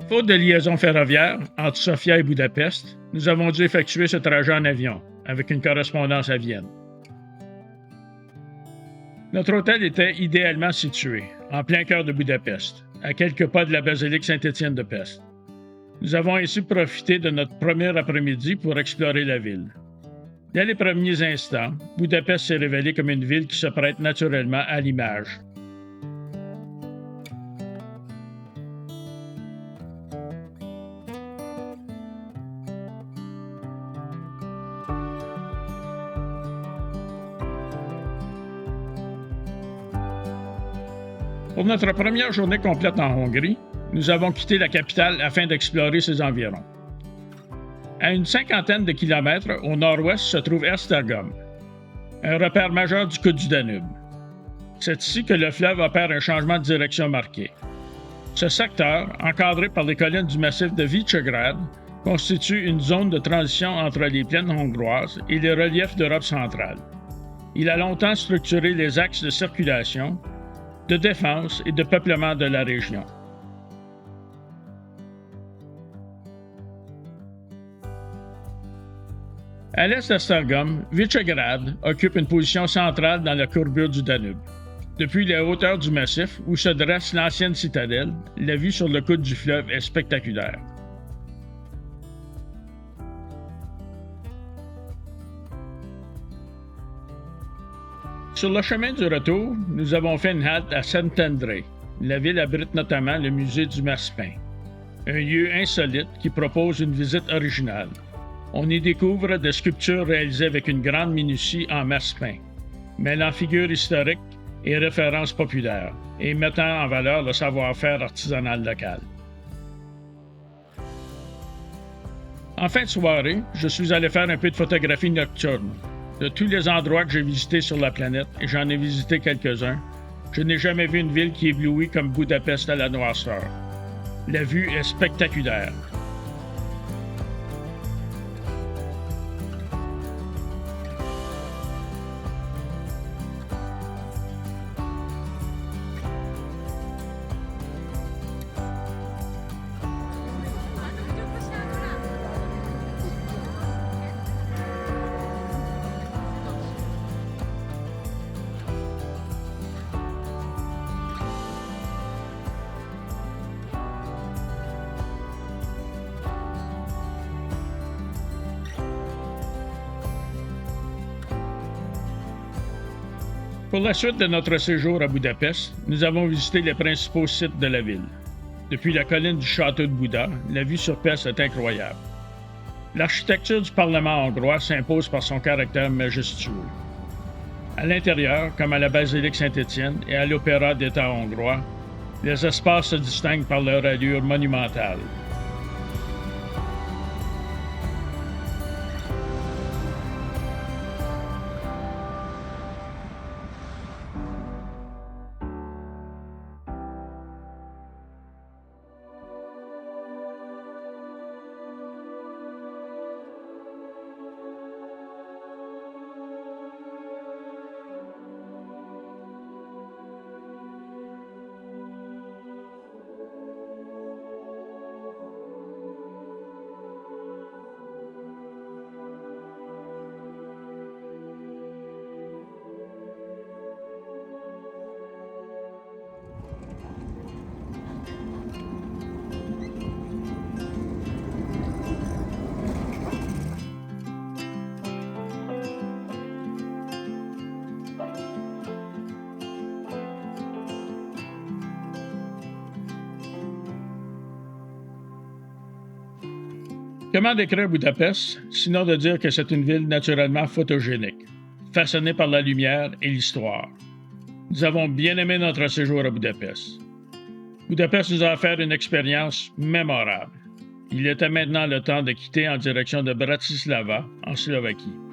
Faute de liaison ferroviaire entre Sofia et Budapest, nous avons dû effectuer ce trajet en avion, avec une correspondance à Vienne. Notre hôtel était idéalement situé, en plein cœur de Budapest, à quelques pas de la basilique Saint-Étienne de Pest. Nous avons ainsi profité de notre premier après-midi pour explorer la ville. Dès les premiers instants, Budapest s'est révélée comme une ville qui se prête naturellement à l'image. Pour notre première journée complète en Hongrie, nous avons quitté la capitale afin d'explorer ses environs. À une cinquantaine de kilomètres au nord-ouest se trouve Esztergom, un repère majeur du coude du Danube. C'est ici que le fleuve opère un changement de direction marqué. Ce secteur, encadré par les collines du massif de Visegrad, constitue une zone de transition entre les plaines hongroises et les reliefs d'Europe centrale. Il a longtemps structuré les axes de circulation, de défense et de peuplement de la région. À l'est d'Esztergom, Visegrad occupe une position centrale dans la courbure du Danube. Depuis les hauteurs du massif, où se dresse l'ancienne citadelle, la vue sur le coude du fleuve est spectaculaire. Sur le chemin du retour, nous avons fait une halte à Szentendre. La ville abrite notamment le musée du Massepain, un lieu insolite qui propose une visite originale. On y découvre des sculptures réalisées avec une grande minutie en massepain, mêlant figures historiques et références populaires, et mettant en valeur le savoir-faire artisanal local. En fin de soirée, je suis allé faire un peu de photographie nocturne. De tous les endroits que j'ai visités sur la planète, et j'en ai visité quelques-uns, je n'ai jamais vu une ville qui éblouit comme Budapest à la noirceur. La vue est spectaculaire. Pour la suite de notre séjour à Budapest, nous avons visité les principaux sites de la ville. Depuis la colline du château de Buda, la vue sur Pest est incroyable. L'architecture du Parlement hongrois s'impose par son caractère majestueux. À l'intérieur, comme à la basilique Saint-Étienne et à l'Opéra d'État hongrois, les espaces se distinguent par leur allure monumentale. Comment décrire Budapest, sinon de dire que c'est une ville naturellement photogénique, façonnée par la lumière et l'histoire. Nous avons bien aimé notre séjour à Budapest. Budapest nous a offert une expérience mémorable. Il était maintenant le temps de quitter en direction de Bratislava, en Slovaquie.